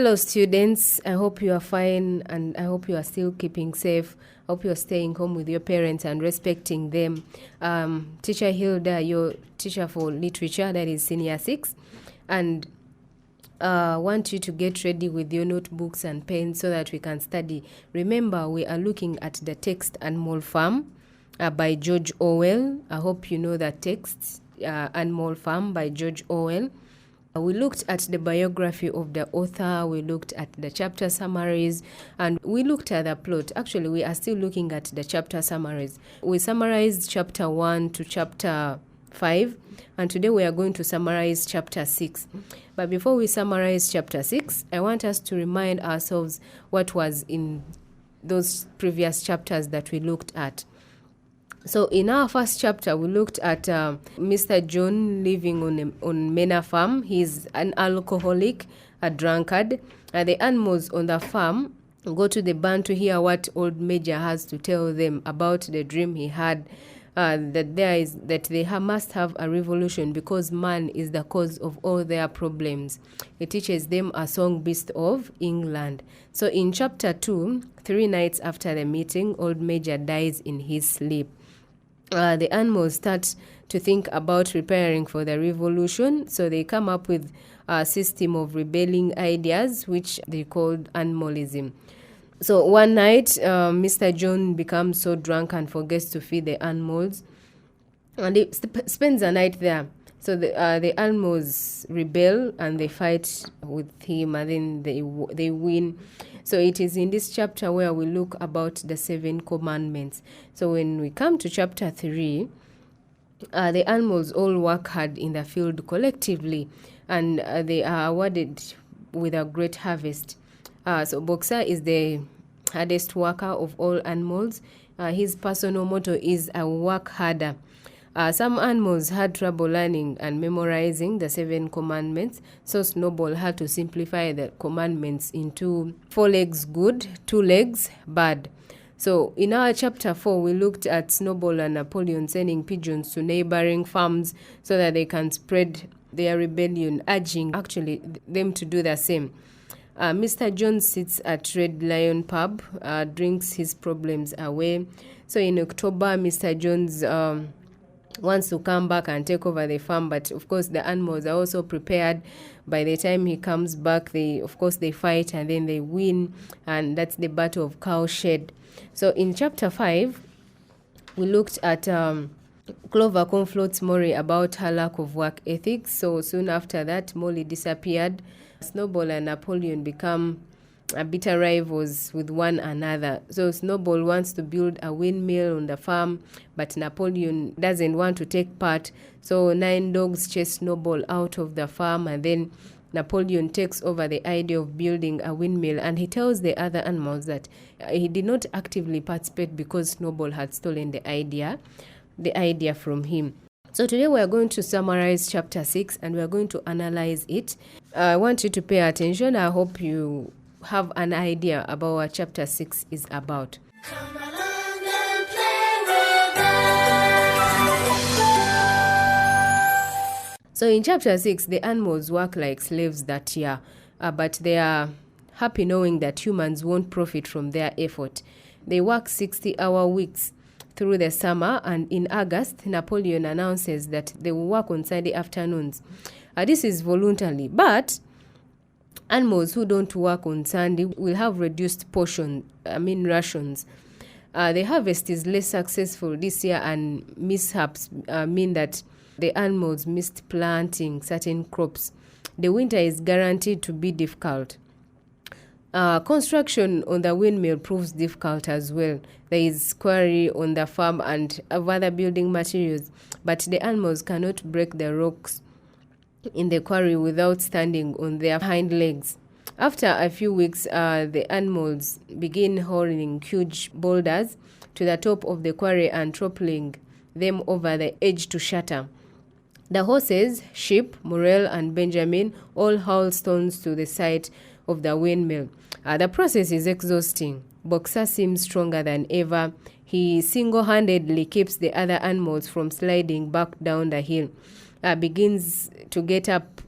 Hello students, I hope you are fine and I hope you are still keeping safe. I hope you are staying home with your parents and respecting them. Teacher Hilda, your teacher for literature, that is senior 6, and want you to get ready with your notebooks and pens so that we can study. Remember, we are looking at the text Animal Farm by George Orwell. I hope you know that text, Animal Farm by George Orwell. We looked at the biography of the author, we looked at the chapter summaries, and we looked at the plot. Actually, we are still looking at the chapter summaries. We summarized chapter 1 to chapter 5, and today we are going to summarize chapter 6. But before we summarize chapter 6, I want us to remind ourselves what was in those previous chapters that we looked at. So in our first chapter, we looked at Mr. John living on Mena farm. He's an alcoholic, a drunkard. The animals on the farm go to the barn to hear what old Major has to tell them about the dream he had, that they must have a revolution because man is the cause of all their problems. It teaches them a song Beast of England. So in chapter 2, 3 nights after the meeting, old Major dies in his sleep. The animals start to think about preparing for the revolution, so they come up with a system of rebelling ideas, which they called animalism. So one night, Mr. John becomes so drunk and forgets to feed the animals, and he spends the night there. So the animals rebel and they fight with him, and then they win. So it is in this chapter where we look about the 7 commandments. So when we come to chapter 3, the animals all work hard in the field collectively, and they are awarded with a great harvest. So Boxer is the hardest worker of all animals. His personal motto is "I work harder." Some animals had trouble learning and memorizing the 7 commandments, so Snowball had to simplify the commandments into 4 legs good, 2 legs bad. So in our chapter 4, we looked at Snowball and Napoleon sending pigeons to neighboring farms so that they can spread their rebellion, urging actually them to do the same. Mr. Jones sits at Red Lion Pub, drinks his problems away. So in October, Mr. Jones wants to come back and take over the farm, but of course the animals are also prepared. By the time he comes back, they fight and then they win, and that's the Battle of Cowshed. So in chapter 5, we looked at Clover confronts Molly about her lack of work ethics. So soon after that, Molly disappeared. Snowball and Napoleon become bitter rivals with one another. So Snowball wants to build a windmill on the farm, but Napoleon doesn't want to take part. So 9 dogs chase Snowball out of the farm, and then Napoleon takes over the idea of building a windmill, and he tells the other animals that he did not actively participate because Snowball had stolen the idea from him. So today we are going to summarize chapter 6 and we are going to analyze it. I want you to pay attention. I hope you have an idea about what chapter 6 is about. Come along and play with us. So in chapter 6, the animals work like slaves that year, but they are happy knowing that humans won't profit from their effort. They work 60-hour weeks through the summer, and in August, Napoleon announces that they will work on Sunday afternoons. This is voluntarily, but animals who don't work on Sunday will have reduced rations. The harvest is less successful this year, and mishaps mean that the animals missed planting certain crops. The winter is guaranteed to be difficult. Construction on the windmill proves difficult as well. There is quarry on the farm and other building materials, but the animals cannot break the rocks in the quarry without standing on their hind legs. After a few weeks, the animals begin hauling huge boulders to the top of the quarry and toppling them over the edge to shatter. The horses, Sheep, Morel, and Benjamin all haul stones to the site of the windmill. The process is exhausting. Boxer seems stronger than ever. He single-handedly keeps the other animals from sliding back down the hill. Begins to get up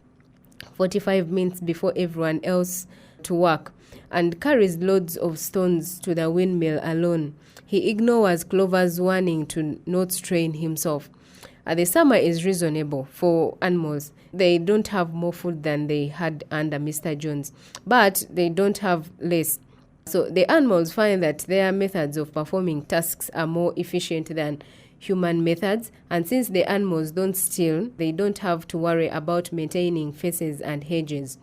45 minutes before everyone else to work and carries loads of stones to the windmill alone. He ignores Clover's warning to not strain himself. The summer is reasonable for animals. They don't have more food than they had under Mr. Jones, but they don't have less. So the animals find that their methods of performing tasks are more efficient than human methods, and since the animals don't steal, they don't have to worry about maintaining fences and hedges.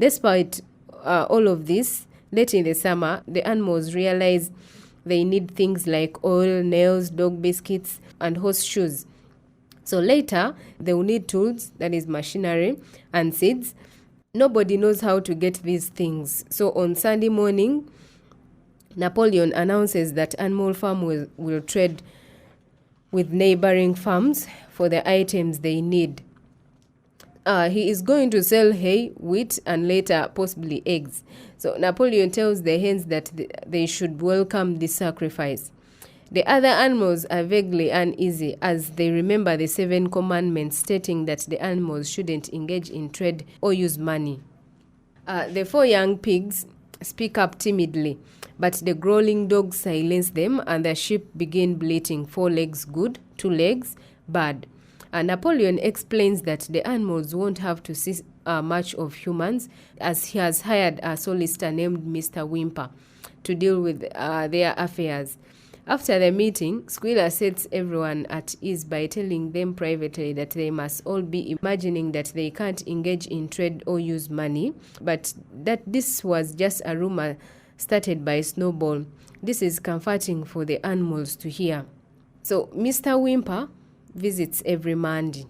Despite all of this, late in the summer, the animals realize they need things like oil, nails, dog biscuits, and horseshoes. So later, they will need tools, that is machinery, and seeds. Nobody knows how to get these things. So on Sunday morning, Napoleon announces that Animal Farm will trade with neighboring farms for the items they need. He is going to sell hay, wheat, and later possibly eggs. So Napoleon tells the hens that they should welcome this sacrifice. The other animals are vaguely uneasy as they remember the 7 commandments stating that the animals shouldn't engage in trade or use money. The 4 young pigs speak up timidly, but the growling dogs silence them and the sheep begin bleating, 4 legs good, 2 legs bad. Napoleon explains that the animals won't have to see much of humans as he has hired a solicitor named Mr. Whymper to deal with their affairs. After the meeting, Squealer sets everyone at ease by telling them privately that they must all be imagining that they can't engage in trade or use money, but that this was just a rumor started by Snowball. This is comforting for the animals to hear. So Mr. Whymper visits every Monday.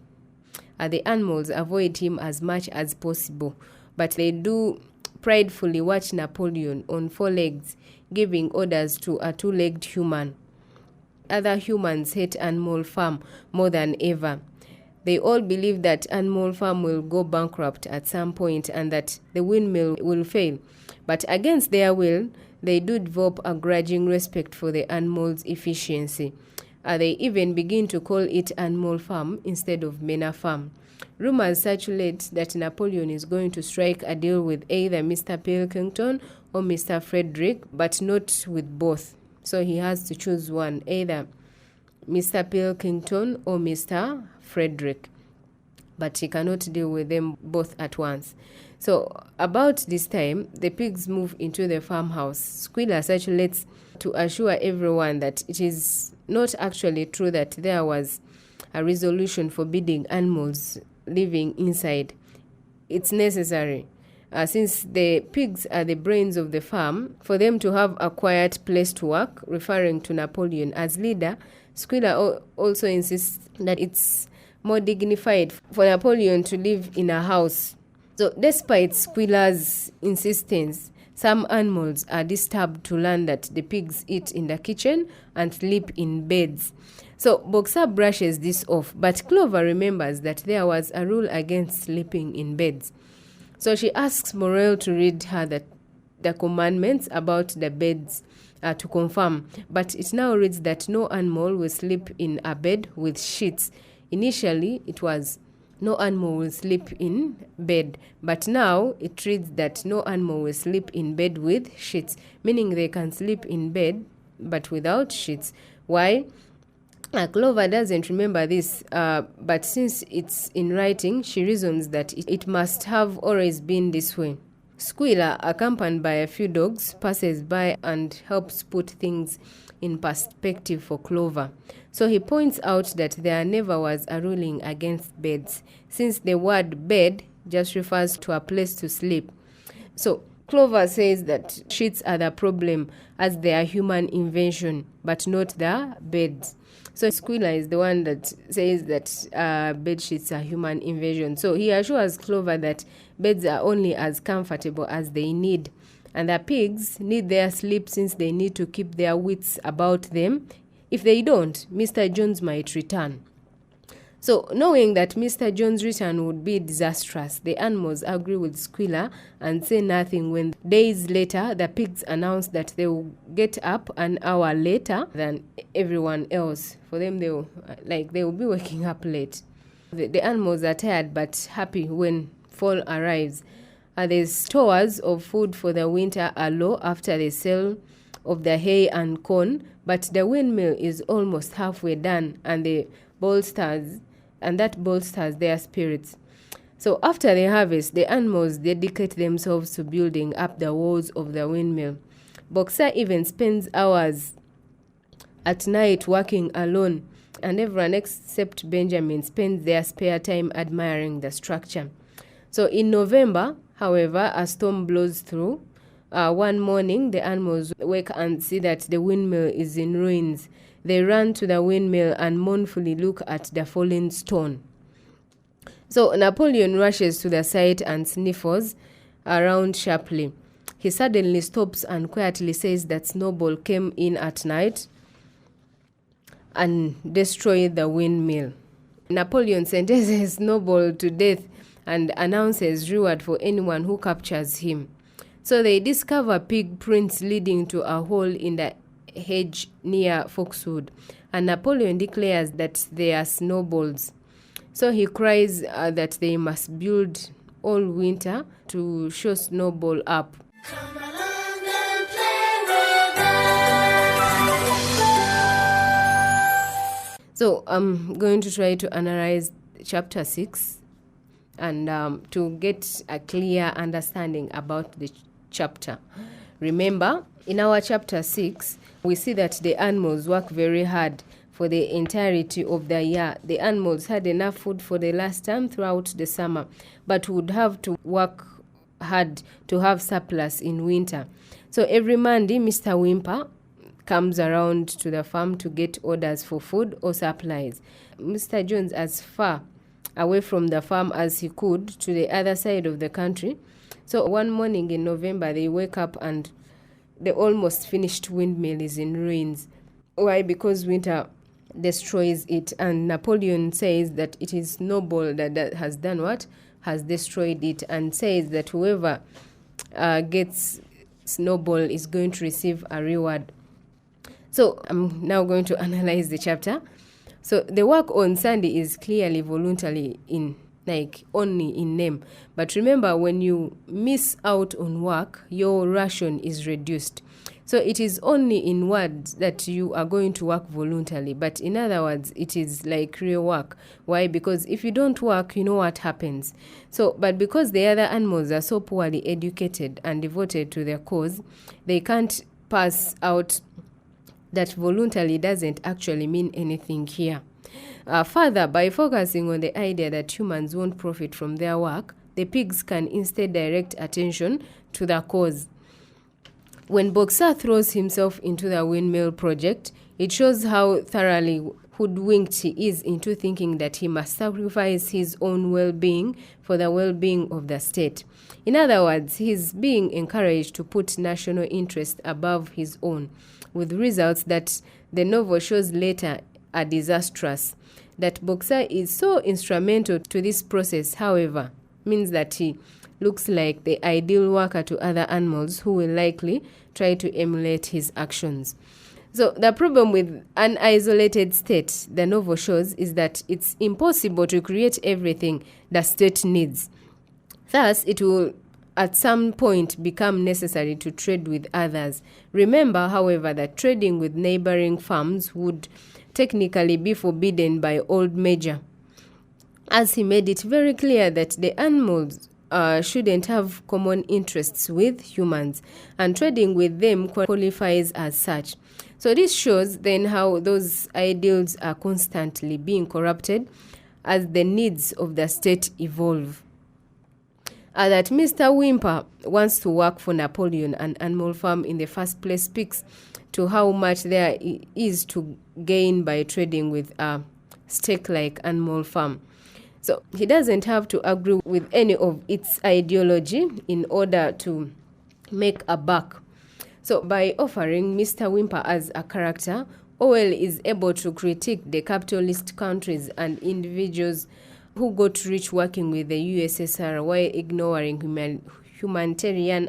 The animals avoid him as much as possible, but they do pridefully watch Napoleon on 4 legs, giving orders to a 2-legged human. Other humans hate Animal Farm more than ever. They all believe that Animal Farm will go bankrupt at some point and that the windmill will fail. But against their will, they do develop a grudging respect for the animals' efficiency. They even begin to call it Animal Farm instead of Manor Farm. Rumors circulate that Napoleon is going to strike a deal with either Mr. Pilkington or Mr. Frederick, but not with both. So he has to choose one, either Mr. Pilkington or Mr. Frederick. But he cannot deal with them both at once. So about this time, the pigs move into the farmhouse. Squealer circulates to assure everyone that it is not actually true that there was a resolution forbidding animals living inside. It's necessary, since the pigs are the brains of the farm, for them to have a quiet place to work, referring to Napoleon as leader. Squealer also insists that it's more dignified for Napoleon to live in a house. So despite Squealer's insistence, some animals are disturbed to learn that the pigs eat in the kitchen and sleep in beds. So Boxer brushes this off, but Clover remembers that there was a rule against sleeping in beds. So she asks Morel to read her the commandments about the beds to confirm, but it now reads that no animal will sleep in a bed with sheets. Initially, it was no animal will sleep in bed, but now it reads that no animal will sleep in bed with sheets, meaning they can sleep in bed but without sheets. Why? Clover doesn't remember this, but since it's in writing, she reasons that it must have always been this way. Squealer, accompanied by a few dogs, passes by and helps put things in perspective for Clover. So he points out that there never was a ruling against beds, since the word bed just refers to a place to sleep. So Clover says that sheets are the problem as they are human invention, but not the beds. So Squealer is the one that says that bed sheets are human invention. So he assures Clover that beds are only as comfortable as they need. And the pigs need their sleep since they need to keep their wits about them. If they don't, Mr. Jones might return. So knowing that Mr. Jones' return would be disastrous, the animals agree with Squealer and say nothing when days later the pigs announce that they will get up an hour later than everyone else. For them, they will be waking up late. The animals are tired but happy when fall arrives. The stores of food for the winter are low after the sale of the hay and corn, but the windmill is almost halfway done, and that bolsters their spirits. So after the harvest, the animals dedicate themselves to building up the walls of the windmill. Boxer even spends hours at night working alone, and everyone except Benjamin spends their spare time admiring the structure. So in November, however, a storm blows through. One morning, the animals wake and see that the windmill is in ruins. They run to the windmill and mournfully look at the fallen stone. So Napoleon rushes to the site and sniffles around sharply. He suddenly stops and quietly says that Snowball came in at night and destroyed the windmill. Napoleon sentences Snowball to death and announces reward for anyone who captures him. So they discover pig prints leading to a hole in the hedge near Foxwood, and Napoleon declares that they are Snowballs. So he cries that they must build all winter to show Snowball up. Come along and play with us. So I'm going to try to analyze chapter 6 and to get a clear understanding about the chapter. Remember, in our chapter 6, we see that the animals work very hard for the entirety of the year. The animals had enough food for the last time throughout the summer, but would have to work hard to have surplus in winter. So every Monday, Mr. Wimper comes around to the farm to get orders for food or supplies. Mr. Jones, as far away from the farm as he could, to the other side of the country. So one morning in November, they wake up and the almost finished windmill is in ruins. Why? Because winter destroys it, and Napoleon says that it is Snowball that has done what? Has destroyed it, and says that whoever gets Snowball is going to receive a reward. So I'm now going to analyze the chapter. So the work on Sunday is clearly voluntary only in name. But remember, when you miss out on work, your ration is reduced. So it is only in words that you are going to work voluntarily. But in other words, it is like real work. Why? Because if you don't work, you know what happens. So, but because the other animals are so poorly educated and devoted to their cause, they can't pass out that voluntarily doesn't actually mean anything here. Further, by focusing on the idea that humans won't profit from their work, the pigs can instead direct attention to the cause. When Boxer throws himself into the windmill project, it shows how thoroughly hoodwinked he is into thinking that he must sacrifice his own well-being for the well-being of the state. In other words, he is being encouraged to put national interest above his own, with results that the novel shows later are disastrous. That Boxer is so instrumental to this process, however, means that he looks like the ideal worker to other animals who will likely try to emulate his actions. So the problem with an isolated state, the novel shows, is that it's impossible to create everything the state needs. Thus, it will at some point become necessary to trade with others. Remember, however, that trading with neighboring farms would technically be forbidden by Old Major, as he made it very clear that the animals shouldn't have common interests with humans, and trading with them qualifies as such. So this shows then how those ideals are constantly being corrupted as the needs of the state evolve. That Mr. Wimper wants to work for Napoleon and Animal Farm in the first place speaks to how much there is to gain by trading with a stake-like Animal Farm. So he doesn't have to agree with any of its ideology in order to make a buck. So by offering Mr. Wimper as a character, Orwell is able to critique the capitalist countries and individuals who got rich working with the USSR while ignoring humanitarian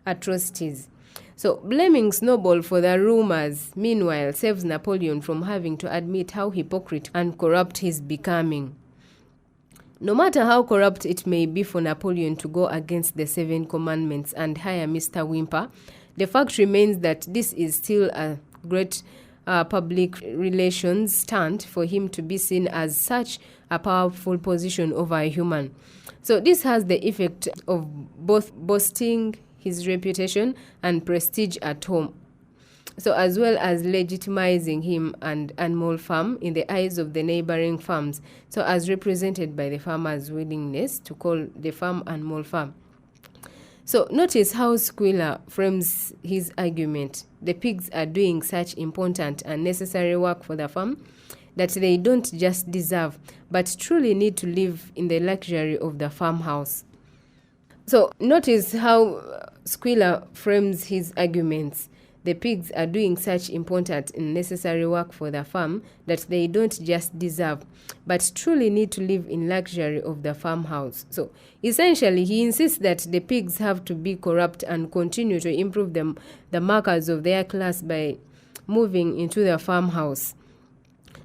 atrocities. So blaming Snowball for the rumors, meanwhile, saves Napoleon from having to admit how hypocrite and corrupt he's becoming. No matter how corrupt it may be for Napoleon to go against the 7 commandments and hire Mr. Whymper, the fact remains that this is still a great public relations stunt for him to be seen as such a powerful position over a human. So this has the effect of both boosting his reputation and prestige at home, so as well as legitimizing him and Animal Farm in the eyes of the neighboring farms, so as represented by the farmers' willingness to call the farm Animal Farm. So notice how Squealer frames his argument. The pigs are doing such important and necessary work for the farm that they don't just deserve, but truly need to live in the luxury of the farmhouse. So notice how Squealer frames his arguments. The pigs are doing such important and necessary work for the farm that they don't just deserve, but truly need to live in luxury of the farmhouse. So essentially, he insists that the pigs have to be corrupt and continue to improve the markers of their class by moving into the farmhouse.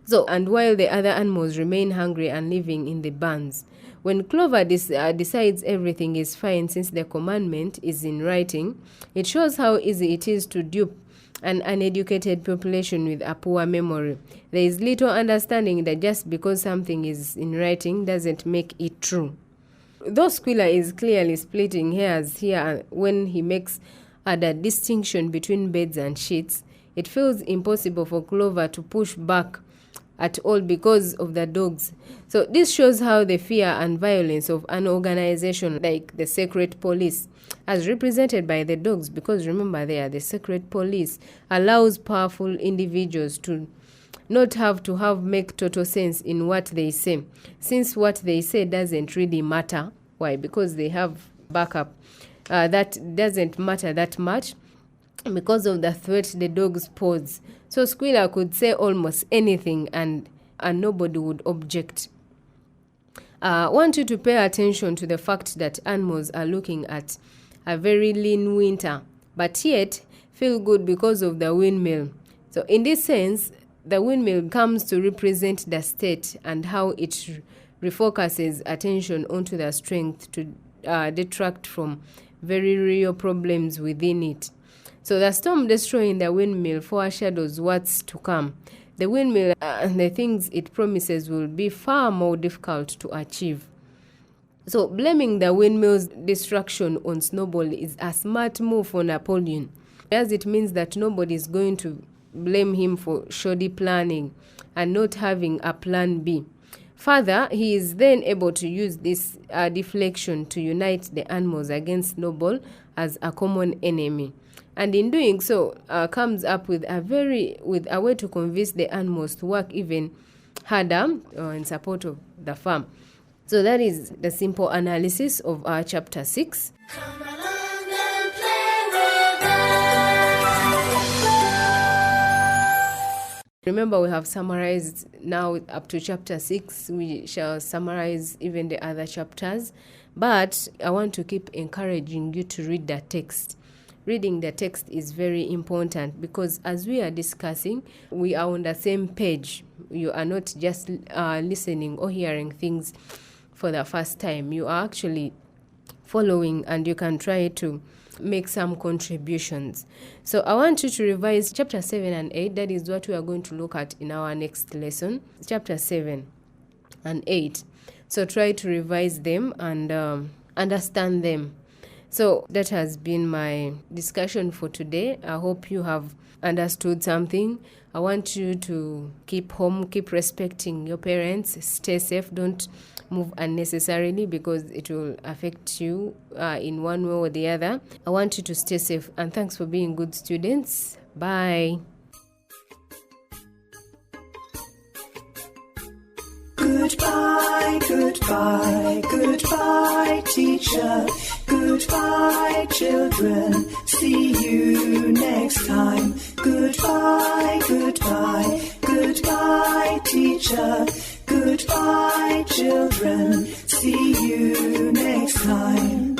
So, and while the other animals remain hungry and living in the barns. When Clover decides everything is fine since the commandment is in writing, it shows how easy it is to dupe an uneducated population with a poor memory. There is little understanding that just because something is in writing doesn't make it true. Though Squealer is clearly splitting hairs here when he makes the distinction between beds and sheets, it feels impossible for Clover to push back at all because of the dogs. So this shows how the fear and violence of an organization like the secret police, as represented by the dogs, because remember they are the secret police, allows powerful individuals to not have to make total sense in what they say, since what they say doesn't really matter. Why? Because they have backup. That doesn't matter that much because of the threat the dogs pose. So Squealer could say almost anything and nobody would object. I want you to pay attention to the fact that animals are looking at a very lean winter, but yet feel good because of the windmill. So in this sense, the windmill comes to represent the state and how it refocuses attention onto the strength to detract from very real problems within it. So the storm destroying the windmill foreshadows what's to come. The windmill and the things it promises will be far more difficult to achieve. So blaming the windmill's destruction on Snowball is a smart move for Napoleon, as it means that nobody is going to blame him for shoddy planning and not having a plan B. Further, he is then able to use this deflection to unite the animals against Snowball as a common enemy. And in doing so, comes up with a way to convince the animals to work even harder in support of the farm. So that is the simple analysis of our chapter 6. Come along and play with us. Remember, we have summarized now up to chapter 6. We shall summarize even the other chapters. But I want to keep encouraging you to read the text. Reading the text is very important because as we are discussing, we are on the same page. You are not just listening or hearing things for the first time. You are actually following and you can try to make some contributions. So I want you to revise chapter 7 and 8. That is what we are going to look at in our next lesson. Chapter 7 and 8. So try to revise them and understand them. So that has been my discussion for today. I hope you have understood something. I want you to keep home, keep respecting your parents, stay safe, don't move unnecessarily because it will affect you in one way or the other. I want you to stay safe and thanks for being good students. Bye. Goodbye, goodbye, goodbye, teacher. Goodbye, children. See you next time. Goodbye, goodbye, goodbye, teacher. Goodbye, children. See you next time.